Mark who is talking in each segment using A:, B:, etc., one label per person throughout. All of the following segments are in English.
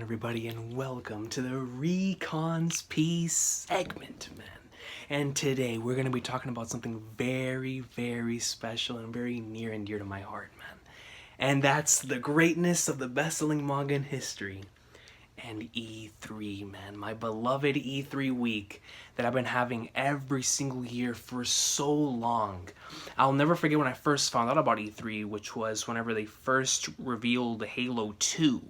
A: everybody, and welcome to the Recon's Peace segment, man. And today we're going to be talking about something very, very special and very near and dear to my heart, man. And that's the greatness of the best-selling manga in history and E3, man. My beloved E3 week that I've been having every single year for so long. I'll never forget when I first found out about E3, which was whenever they first revealed Halo 2.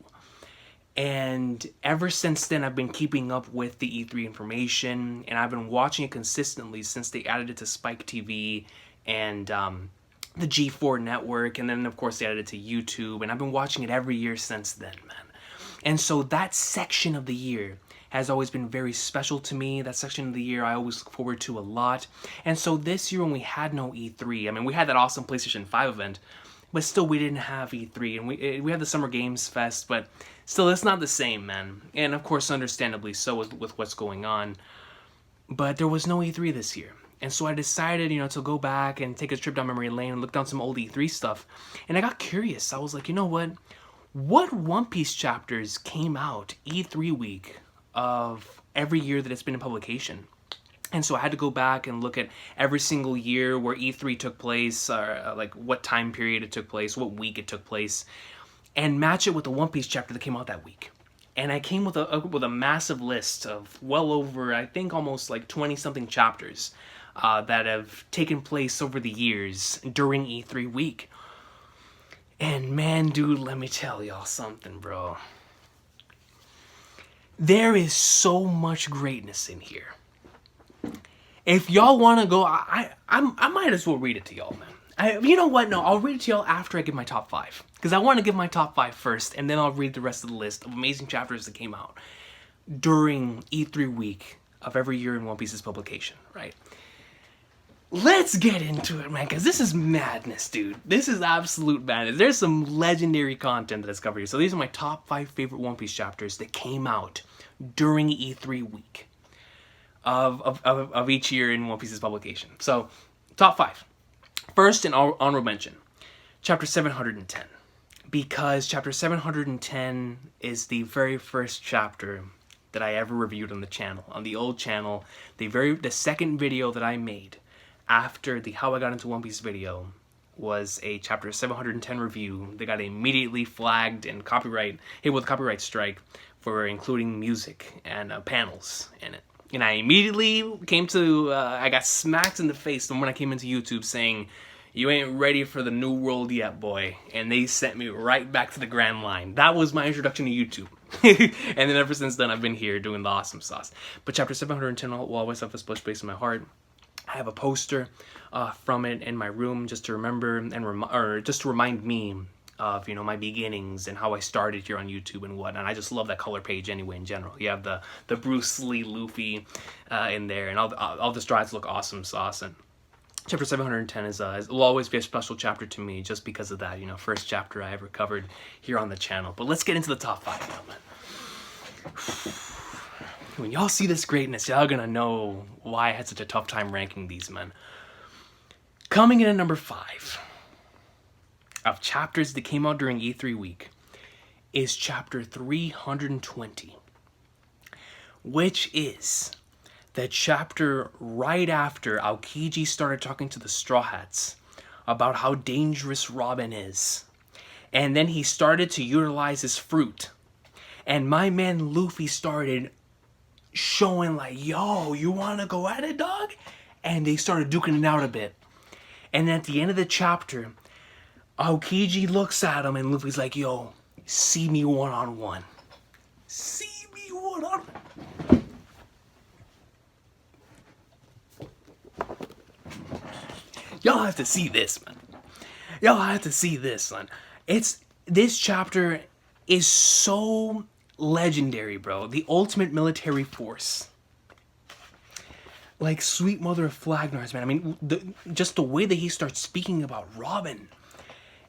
A: And ever since then, I've been keeping up with the E3 information, and I've been watching it consistently since they added it to Spike TV and the G4 network, and then of course they added it to YouTube, and I've been watching it every year since then, man. And so that section of the year has always been very special to me. That section of the year I always look forward to a lot. And so this year when we had no E3, I mean, we had that awesome PlayStation 5 event, but still we didn't have E3, and we had the Summer Games Fest, but still it's not the same, man. And of course, understandably so with what's going on. But there was no E3 this year. And so I decided, to go back and take a trip down memory lane and look down some old E3 stuff. And I got curious. I was like, you know what? What One Piece chapters came out E3 week of every year that it's been in publication? And so I had to go back and look at every single year where E3 took place, like what time period it took place, what week it took place, and match it with the One Piece chapter that came out that week. And I came with a massive list of well over, I think, almost like 20-something chapters that have taken place over the years during E3 week. And man, dude, let me tell y'all something, bro. There is so much greatness in here. If y'all want to go, I might as well read it to y'all, man. You know what? No, I'll read it to y'all after I give my top 5. Because I want to give my top 5 first, and then I'll read the rest of the list of amazing chapters that came out during E3 week of every year in One Piece's publication, right? Let's get into it, man, because this is madness, dude. This is absolute madness. There's some legendary content that is covered here. So these are my top 5 favorite One Piece chapters that came out during E3 week of each year in One Piece's publication. So, top 5. First, an honorable mention, chapter 710. Because chapter 710 is the very first chapter that I ever reviewed on the channel. On the old channel, the second video that I made after the How I Got Into One Piece video was a chapter 710 review that got immediately flagged and hit with a copyright strike for including music and panels in it. And I immediately I got smacked in the face when I came into YouTube saying, "You ain't ready for the new world yet, boy." And they sent me right back to the Grand Line. That was my introduction to YouTube. And then ever since then, I've been here doing the awesome sauce. But chapter 710 will always have a special place in my heart. I have a poster from it in my room just to remember and just to remind me of my beginnings and how I started here on YouTube and whatnot. I just love that color page anyway in general. You have the Bruce Lee Luffy in there, and all the strides look awesome sauce. And chapter 710 will always be a special chapter to me just because of that. First chapter I ever covered here on the channel. But let's get into the top 5 now, man. When y'all see this greatness, y'all gonna know why I had such a tough time ranking these, man. Coming in at number 5 of chapters that came out during E3 week is chapter 320, which is the chapter right after Aokiji started talking to the Straw Hats about how dangerous Robin is. And then he started to utilize his fruit. And my man Luffy started showing like, "Yo, you want to go at it, dog?" And they started duking it out a bit. And at the end of the chapter, Aokiji looks at him and Luffy's like, "Yo, see me one-on-one. See me one-on-one." Y'all have to see this, man. Y'all have to see this, man. This chapter is so legendary, bro. The ultimate military force. Like, sweet mother of Flagnars, man. I mean, just the way that he starts speaking about Robin.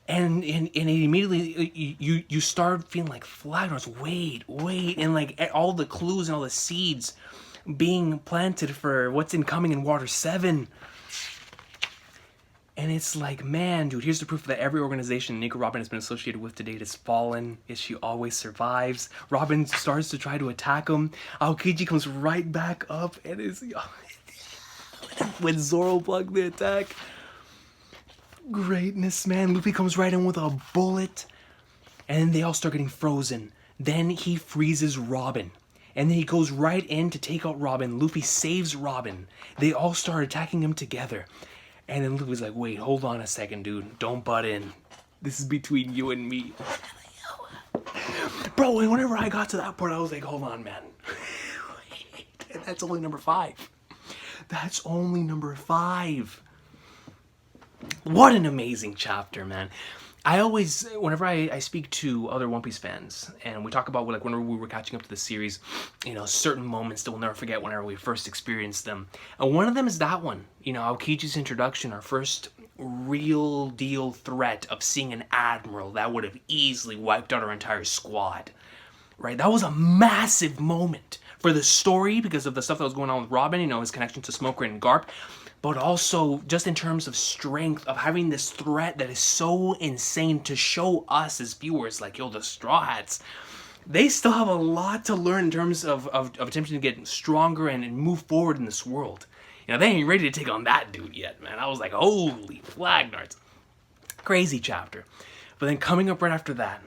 A: And immediately you start feeling like Flagnars, wait. And like all the clues and all the seeds being planted for what's incoming in Water 7. And it's like, man, dude, here's the proof that every organization Nico Robin has been associated with to date has fallen, is she always survives. Robin starts to try to attack him. Aokiji comes right back up and is... when Zoro blocked the attack. Greatness, man. Luffy comes right in with a bullet. And then they all start getting frozen. Then he freezes Robin. And then he goes right in to take out Robin. Luffy saves Robin. They all start attacking him together. And then Luffy's like, wait, hold on a second, dude. Don't butt in. This is between you and me. Bro, and whenever I got to that part, I was like, hold on, man. That's only number 5. That's only number 5. What an amazing chapter, man. I always, whenever I speak to other One Piece fans, and we talk about, like, whenever we were catching up to the series, you know, certain moments that we'll never forget whenever we first experienced them. And one of them is that one. You know, Aokiji's introduction, our first real deal threat of seeing an admiral that would have easily wiped out our entire squad. Right? That was a massive moment for the story because of the stuff that was going on with Robin, you know, his connection to Smoker and Garp. But also just in terms of strength of having this threat that is so insane to show us as viewers, like, yo, the Straw Hats, they still have a lot to learn in terms of attempting to get stronger and move forward in this world. You know, they ain't ready to take on that dude yet, man. I was like, holy flag darts. Crazy chapter. But then coming up right after that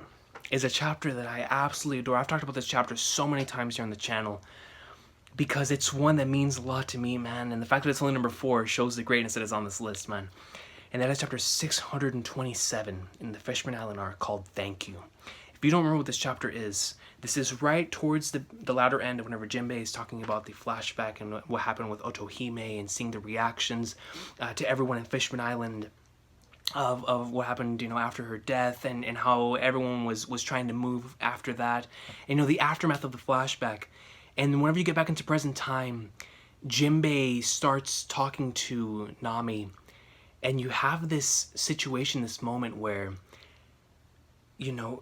A: is a chapter that I absolutely adore. I've talked about this chapter so many times here on the channel, because it's one that means a lot to me, man. And the fact that it's only number 4 shows the greatness that is on this list, man. And that is chapter 627 in the Fishman Island arc called Thank You. If you don't remember what this chapter is, this is right towards the latter end of whenever Jinbei is talking about the flashback and what happened with Otohime and seeing the reactions to everyone in Fishman Island of what happened, you know, after her death and how everyone was trying to move after that. And, you know, the aftermath of the flashback. And whenever you get back into present time, Jinbei starts talking to Nami, and you have this situation, this moment where, you know,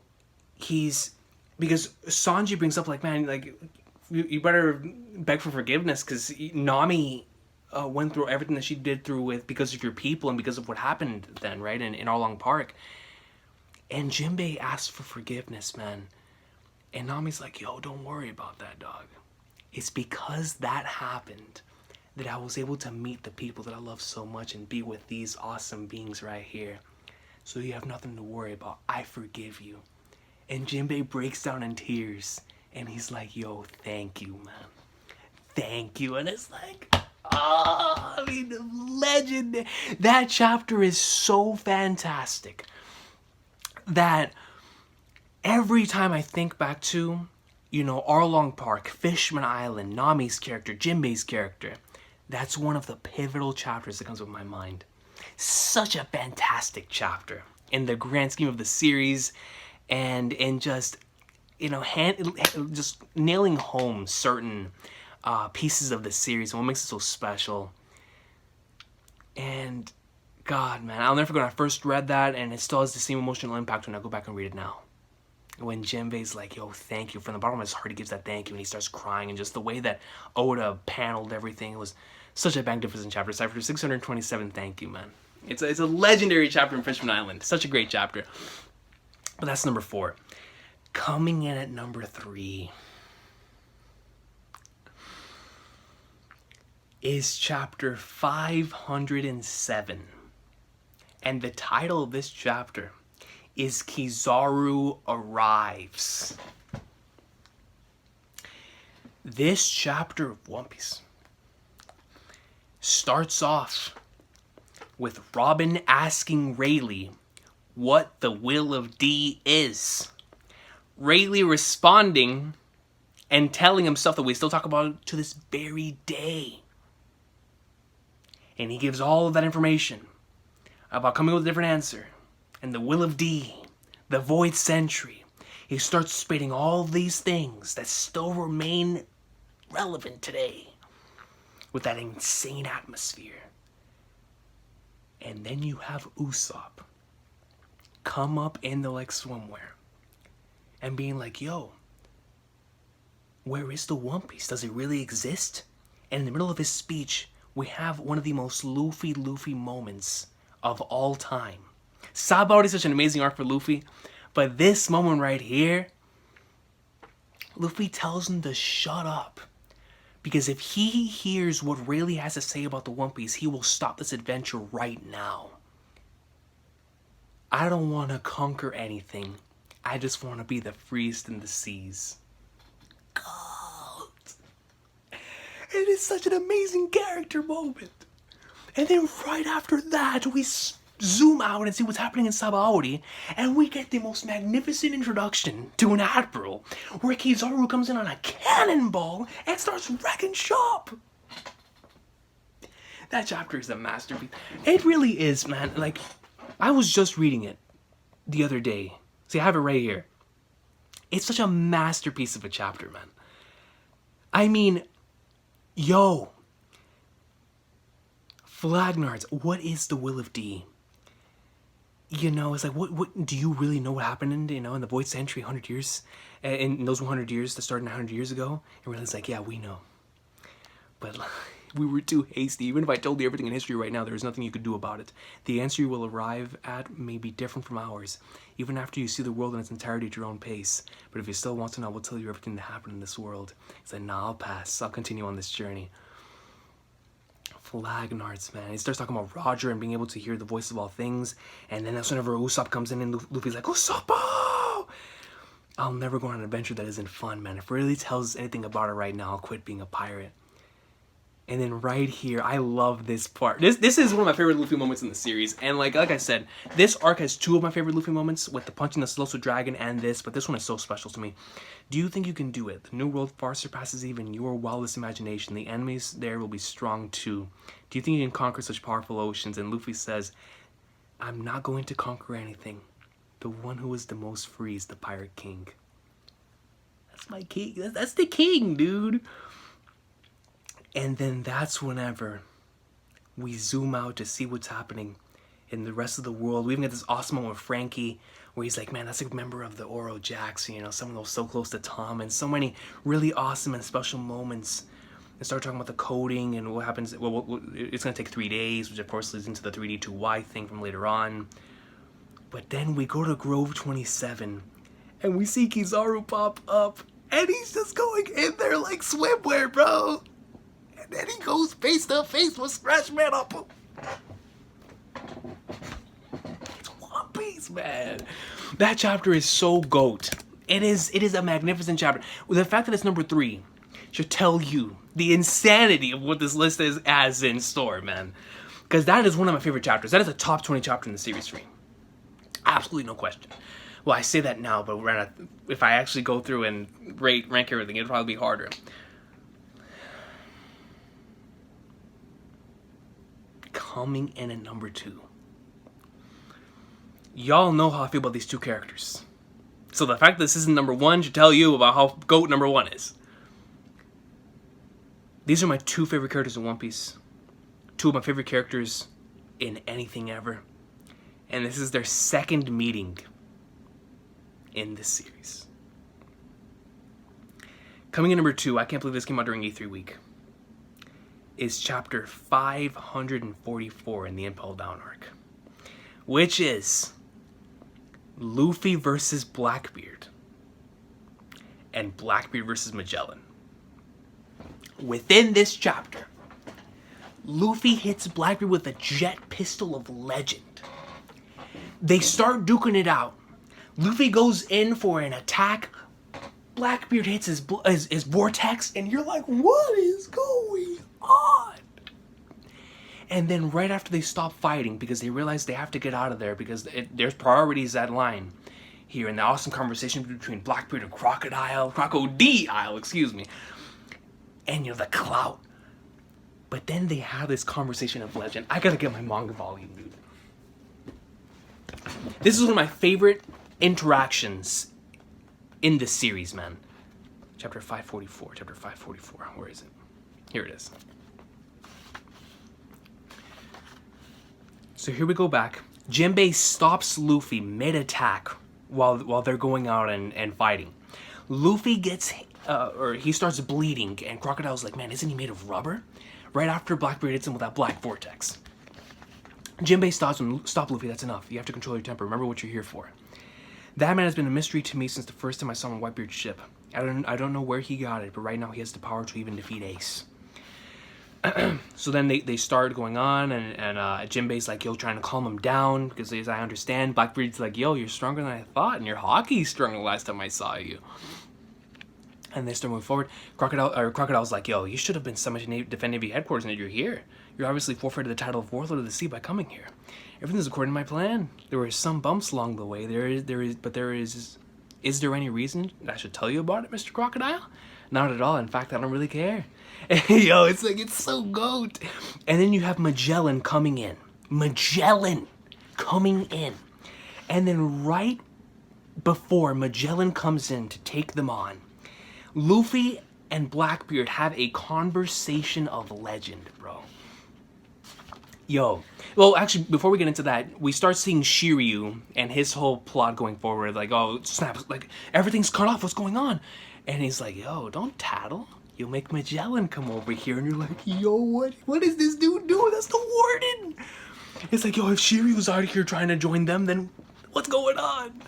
A: because Sanji brings up, like, man, like, you better beg for forgiveness, because Nami went through everything that she did because of your people and because of what happened then, right, in Arlong Park. And Jinbei asks for forgiveness, man. And Nami's like, yo, don't worry about that, dog. It's because that happened that I was able to meet the people that I love so much and be with these awesome beings right here. So you have nothing to worry about. I forgive you. And Jinbei breaks down in tears. And he's like, yo, thank you, man. Thank you. And it's like, oh, I mean, legend. That chapter is so fantastic that every time I think back to, you know, Arlong Park, Fishman Island, Nami's character, Jinbei's character, that's one of the pivotal chapters that comes with my mind. Such a fantastic chapter in the grand scheme of the series, and in just, you know, just nailing home certain pieces of the series and what makes it so special. And God, man, I'll never forget when I first read that, and it still has the same emotional impact when I go back and read it now. When Jinbei's like, yo, thank you. From the bottom of his heart, he gives that thank you, and he starts crying, and just the way that Oda paneled everything, it was such a magnificent chapter. Chapter 627, thank you, man. It's a legendary chapter in Fishman Island. Such a great chapter. But that's number 4. Coming in at number 3 is chapter 507. And the title of this chapter is Kizaru Arrives. This chapter of One Piece starts off with Robin asking Rayleigh what the will of D is. Rayleigh responding and telling him stuff that we still talk about to this very day. And he gives all of that information about coming with a different answer. And the will of D, the void century. He starts spitting all these things that still remain relevant today with that insane atmosphere. And then you have Usopp come up in the like swimwear and being like, yo, where is the One Piece? Does it really exist? And in the middle of his speech, we have one of the most Luffy moments of all time. Sabaody is such an amazing arc for Luffy, but this moment right here, Luffy tells him to shut up. Because if he hears what Rayleigh has to say about the One Piece, he will stop this adventure right now. I don't want to conquer anything. I just want to be the freest in the seas. God. It is such an amazing character moment. And then right after that, we zoom out and see what's happening in Sabaody, and we get the most magnificent introduction to an admiral, where Kizaru comes in on a cannonball and starts wrecking shop. That chapter is a masterpiece. It really is, man. Like, I was just reading it the other day. See, I have it right here. It's such a masterpiece of a chapter, man. I mean, yo. Flagnards, what is the will of D? You know, it's like, what do you really know what happened, you know, in the Void Century 100 years? In those 100 years that started 100 years ago? And Rayleigh's like, yeah, we know. But we were too hasty. Even if I told you everything in history right now, there's nothing you could do about it. The answer you will arrive at may be different from ours, even after you see the world in its entirety at your own pace. But if you still want to know, I will tell you everything that happened in this world. He's like, nah, I'll pass. I'll continue on this journey. Flagnards, man. He starts talking about Roger and being able to hear the voice of all things. And then that's whenever Usopp comes in and Luffy's like, Usopp! I'll never go on an adventure that isn't fun, man. If Rayleigh tells anything about it right now, I'll quit being a pirate. And then right here, I love this part. This is one of my favorite Luffy moments in the series. And like I said, this arc has two of my favorite Luffy moments, with the punching the Colossal Dragon and this, but this one is so special to me. Do you think you can do it? The new world far surpasses even your wildest imagination. The enemies there will be strong too. Do you think you can conquer such powerful oceans? And Luffy says, I'm not going to conquer anything. The one who is the most free is the Pirate King. That's my king. That's the king, dude. And then that's whenever we zoom out to see what's happening in the rest of the world. We even get this awesome moment with Frankie, where he's like, man, that's a member of the Oro Jacks, you know, someone that was so close to Tom, and so many really awesome and special moments. And start talking about the coding and what happens. Well, it's going to take 3 days, which of course leads into the 3D2Y thing from later on. But then we go to Grove 27, and we see Kizaru pop up, and he's just going in there like swimwear, bro. And then he goes face to face with Scratch Man up. It's One Piece, man. That chapter is so GOAT. It is a magnificent chapter. The fact that it's number 3 should tell you the insanity of what this list is as in store, man. Because that is one of my favorite chapters. That is a top 20 chapter in the series for me. Absolutely no question. Well, I say that now, but if I actually go through and rank everything, it'll probably be harder. Coming in at number 2. Y'all know how I feel about these two characters. So the fact that this isn't number 1 should tell you about how GOAT number 1 is. These are my 2 favorite characters in One Piece. 2 of my favorite characters in anything ever. And this is their second meeting in this series. Coming in number 2, I can't believe this came out during E3 week, is chapter 544 in the Impel Down arc, which is Luffy versus Blackbeard and Blackbeard versus Magellan. Within this chapter, Luffy hits Blackbeard with a jet pistol of legend. They start duking it out. Luffy goes in for an attack. Blackbeard hits his vortex, and you're like, what is going on? And then right after they stop fighting, because they realize they have to get out of there, because there's priorities at line here, and the awesome conversation between Blackbeard and Crocodile, excuse me, and you know, the clout. But then they have this conversation of legend. I gotta get my manga volume, dude. This is one of my favorite interactions in this series, man. Chapter 544. Where is it? Here it is. So here we go back. Jinbei stops Luffy mid-attack while they're going out and fighting. Luffy gets, he starts bleeding, and Crocodile's like, man, isn't he made of rubber? Right after Blackbeard hits him with that black vortex. Jinbei stops him. Stop, Luffy. That's enough. You have to control your temper. Remember what you're here for. That man has been a mystery to me since the first time I saw him on Whitebeard's ship. I don't know where he got it, but right now he has the power to even defeat Ace. So then they start going on, and Jinbei's like, yo, trying to calm him down, because as I understand, Blackbeard's like, yo, you're stronger than I thought, and your hockey's stronger the last time I saw you. And they start moving forward. Crocodile's like, yo, you should have been summoned to defend Navy headquarters, and you're here. You're obviously forfeited the title of Warlord of the Sea by coming here. Everything's according to my plan. There were some bumps along the way. Is there any reason I should tell you about it, Mr. Crocodile? Not at all. In fact, I don't really care. Yo, it's like, it's so goat. And then you have Magellan coming in. Magellan coming in. And then right before Magellan comes in to take them on, Luffy and Blackbeard have a conversation of legend, bro. Yo. Well, actually, before we get into that, we start seeing Shiryu and his whole plot going forward. Like, oh, snap, like, everything's cut off. What's going on? And he's like, yo, don't tattle. You'll make Magellan come over here. And you're like, yo, what is this dude doing? That's the warden. It's like, yo, if Shiryu's out here trying to join them, then what's going on?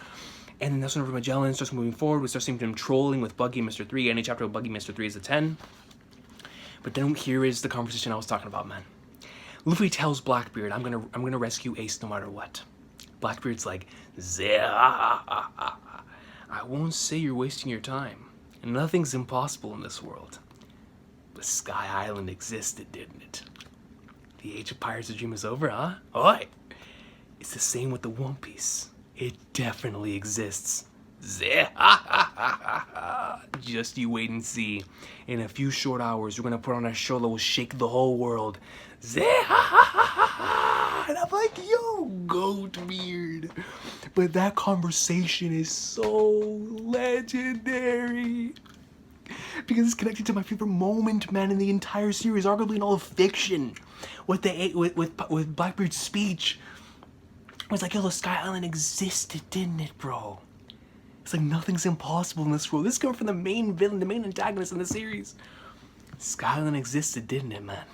A: And then that's whenever Magellan starts moving forward. We start seeing him trolling with Buggy and Mr. 3. Any chapter with Buggy and Mr. 3 is a 10. But then here is the conversation I was talking about, man. Luffy tells Blackbeard, I'm gonna rescue Ace no matter what. Blackbeard's like, I won't say you're wasting your time. Nothing's impossible in this world. But Sky Island existed, didn't it? The age of Pirates' dream is over, huh? Oi! It's the same with the One Piece. It definitely exists. Just you wait and see. In a few short hours, we're gonna put on a show that will shake the whole world. And I'm like, yo, Goatbeard. But that conversation is so legendary. Because it's connected to my favorite moment, man, in the entire series, arguably in all of fiction. With Blackbeard's speech. It was like, yo, the Sky Island existed, didn't it, bro? It's like nothing's impossible in this world. This is coming from the main villain, the main antagonist in the series. Sky Island existed, didn't it, man?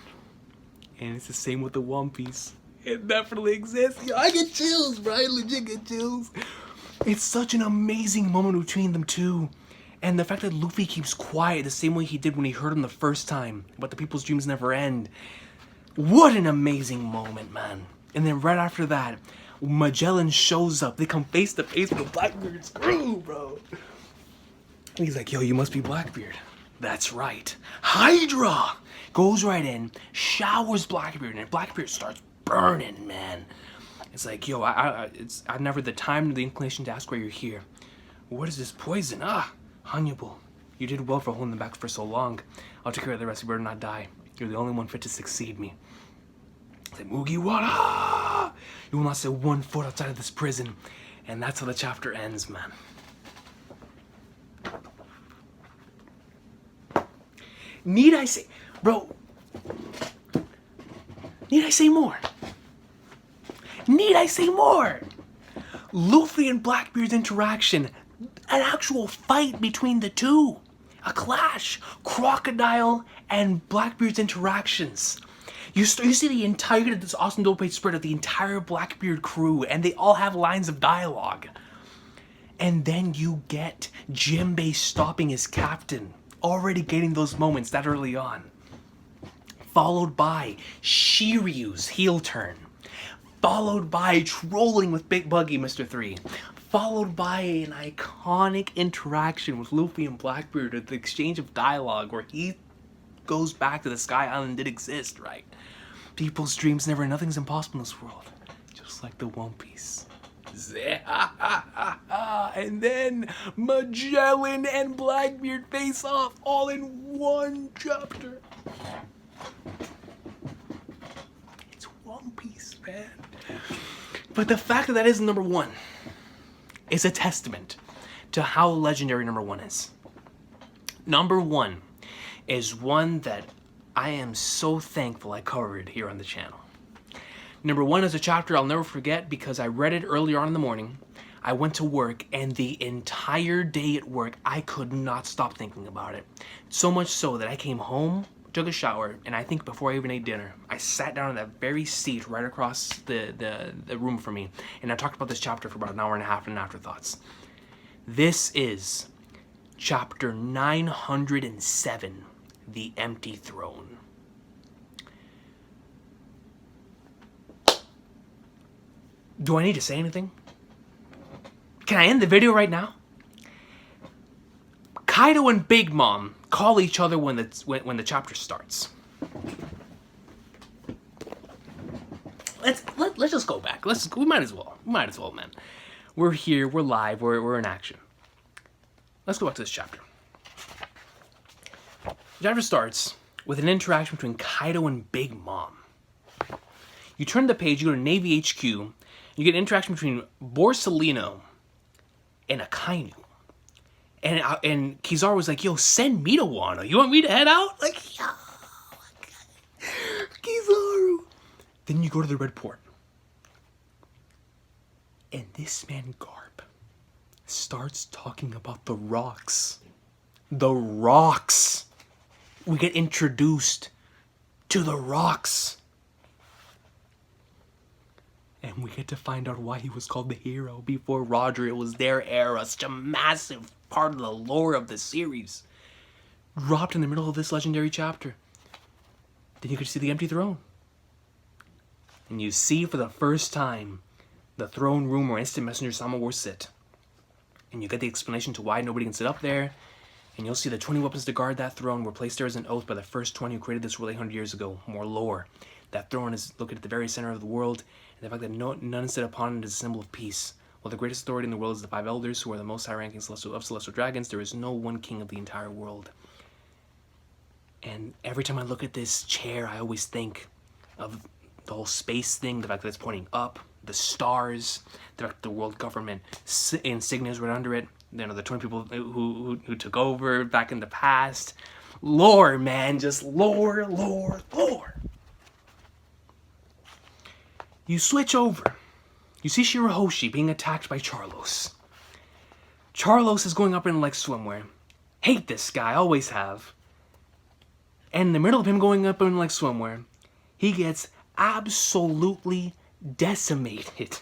A: And it's the same with the One Piece. It definitely exists. Yo, I get chills, bro. I legit get chills. It's such an amazing moment between them two. And the fact that Luffy keeps quiet the same way he did when he heard him the first time. But the people's dreams never end. What an amazing moment, man. And then right after that, Magellan shows up. They come face to face with Blackbeard's crew, bro. And he's like, yo, you must be Blackbeard. That's right. Hydra goes right in, showers Blackbeard, and Blackbeard starts burning, man. It's like, yo, I've never the time nor the inclination to ask why you're here. What is this poison? Hannibal, you did well for holding them back for so long. I'll take care of the rest. You better not die. You're the only one fit to succeed me. It's like, Mugiwara! You will not set 1 foot outside of this prison. And that's how the chapter ends, man. Need I say... Bro. Need I say more? Need I say more? Luffy and Blackbeard's interaction. An actual fight between the two. A clash. Crocodile and Blackbeard's interactions. You see the entire, this awesome double page spread of the entire Blackbeard crew, and they all have lines of dialogue. And then you get Jinbei stopping his captain, already getting those moments that early on. Followed by Shiryu's heel turn. Followed by trolling with Big Buggy, Mr. 3. Followed by an iconic interaction with Luffy and Blackbeard at the exchange of dialogue where he goes back to the Sky Island did exist, right? People's dreams never, nothing's impossible in this world. Just like the One Piece. And then Magellan and Blackbeard face off all in one chapter. It's One Piece, man. But the fact that that is number 1 is a testament to how legendary number 1 is. Number 1 is one that I am so thankful I covered here on the channel. Number 1 is a chapter I'll never forget because I read it earlier on in the morning. I went to work, and the entire day at work, I could not stop thinking about it. So much so that I came home took a shower, and I think before I even ate dinner, I sat down on that very seat right across the room from me, and I talked about this chapter for about an hour and a half in afterthoughts. This is chapter 907, The Empty Throne. Do I need to say anything? Can I end the video right now? Kaido and Big Mom call each other when the chapter starts. Let's just go back. We might as well. Man. We're here. We're live. We're in action. Let's go back to this chapter. The chapter starts with an interaction between Kaido and Big Mom. You turn the page. You go to Navy HQ. You get an interaction between Borsalino and Akainu. And Kizaru was like, yo, send me to Wano. You want me to head out? Like, yo, Kizaru. Then you go to the Red Port. And this man, Garp, starts talking about the rocks. The rocks. We get introduced to the rocks. And we get to find out why he was called the hero before Roger. It was their era. Such a massive part of the lore of the series. Dropped in the middle of this legendary chapter. Then you could see the empty throne. And you see for the first time the throne room where Instant Messenger Sama will sit. And you get the explanation to why nobody can sit up there. And you'll see the 20 weapons to guard that throne were placed there as an oath by the first 20 who created this world 800 years ago. More lore. That throne is located at the very center of the world. And the fact that none sit upon it is a symbol of peace. While the greatest authority in the world is the 5 elders, who are the most high-ranking celestial dragons, there is no one king of the entire world. And every time I look at this chair, I always think of the whole space thing, the fact that it's pointing up, the stars, the fact that the world government insignias right under it, you know, the 20 people who took over back in the past. Lore, man, just lore. You switch over. You see Shirahoshi being attacked by Charlos. Charlos is going up in like swimwear. Hate this guy, always have. And in the middle of him going up in like swimwear, he gets absolutely decimated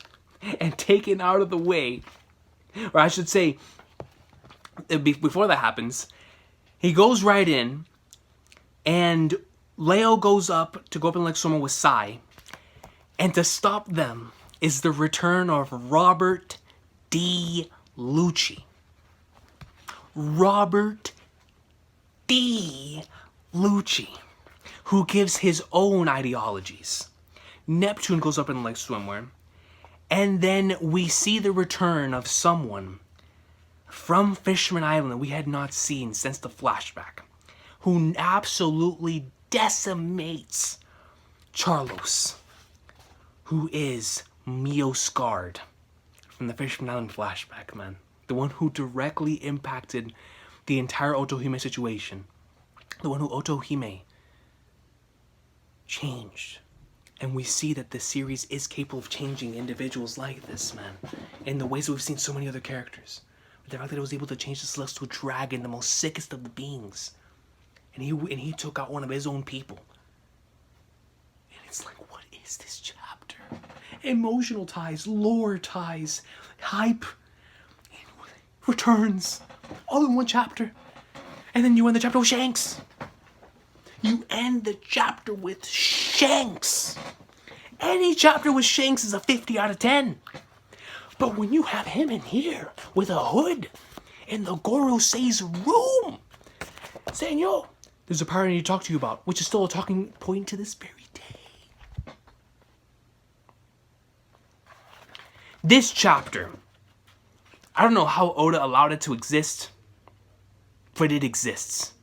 A: and taken out of the way. Or I should say, before that happens, he goes right in, and Leo goes up to go up in like swimwear with Sai. And to stop them is the return of Robert D. Lucci. Robert D. Lucci, who gives his own ideologies. Neptune goes up in like swimwear. And then we see the return of someone from Fisherman Island that we had not seen since the flashback, who absolutely decimates Charlos, who is Mio Scarred from the Fisherman Island flashback, man. The one who directly impacted the entire Otohime situation. The one who Otohime changed. And we see that this series is capable of changing individuals like this, man. In the ways that we've seen so many other characters. But the fact that it was able to change the Celestial Dragon, the most sickest of the beings. And he took out one of his own people. And it's like, what is this chapter? Emotional ties, lore ties, hype, returns, all in one chapter. And then you end the chapter with Shanks. You end the chapter with Shanks. Any chapter with Shanks is a 50 out of 10. But when you have him in here with a hood in the Gorosei's room, saying, yo, there's a part I need to talk to you about, which is still a talking point to this very day. This chapter, I don't know how Oda allowed it to exist, but it exists.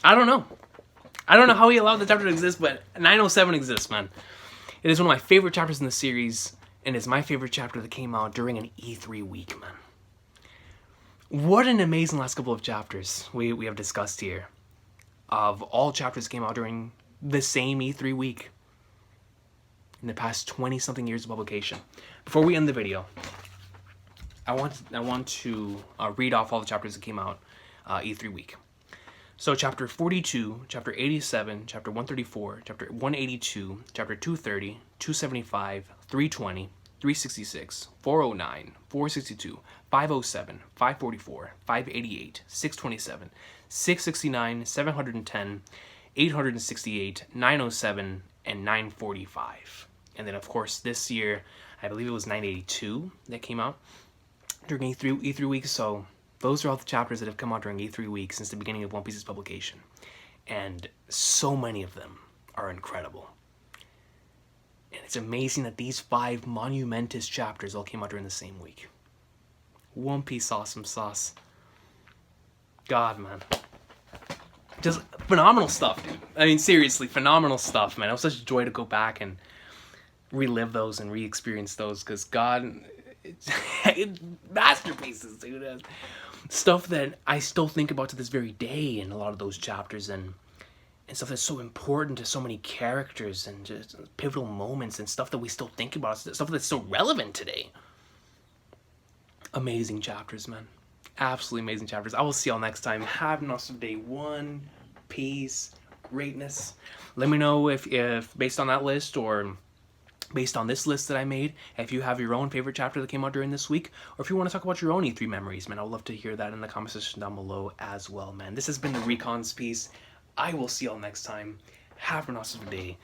A: I don't know. I don't know how he allowed the chapter to exist, but 907 exists, man. It is one of my favorite chapters in the series, and it's my favorite chapter that came out during an E3 week, man. What an amazing last couple of chapters we have discussed here. Of all chapters that came out during the same E3 week in the past 20-something years of publication. Before we end the video, I want to read off all the chapters that came out E3 week. So chapter 42, chapter 87, chapter 134, chapter 182, chapter 230, 275, 320, 366, 409, 462, 507, 544, 588, 627, 669, 710, 868, 907, and 945. And then, of course, this year, I believe it was 982 that came out during E3 week. So those are all the chapters that have come out during E3 week since the beginning of One Piece's publication. And so many of them are incredible. And it's amazing that these 5 monumentous chapters all came out during the same week. One Piece awesome sauce. God, man. Just phenomenal stuff, dude. I mean, seriously, phenomenal stuff, man. It was such a joy to go back and relive those and re-experience those, because God, masterpieces, dude. Stuff that I still think about to this very day in a lot of those chapters, and stuff that's so important to so many characters, and just pivotal moments, and stuff that we still think about, stuff that's so relevant today. Amazing chapters, man. Absolutely amazing chapters. I will see y'all next time. Have an awesome day. One Piece greatness. Let me know if based on that list, or based on this list that I made, if you have your own favorite chapter that came out during this week, or if you want to talk about your own E3 memories, man. I would love to hear that in the comment section down below as well, man. This has been the Recon's Piece. I will see y'all next time. Have an awesome day.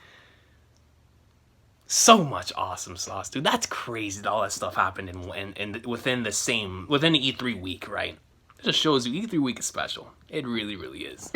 A: So much awesome sauce, dude. That's crazy that all that stuff happened within the E3 week, right? It just shows you E3 week is special. It really, really is.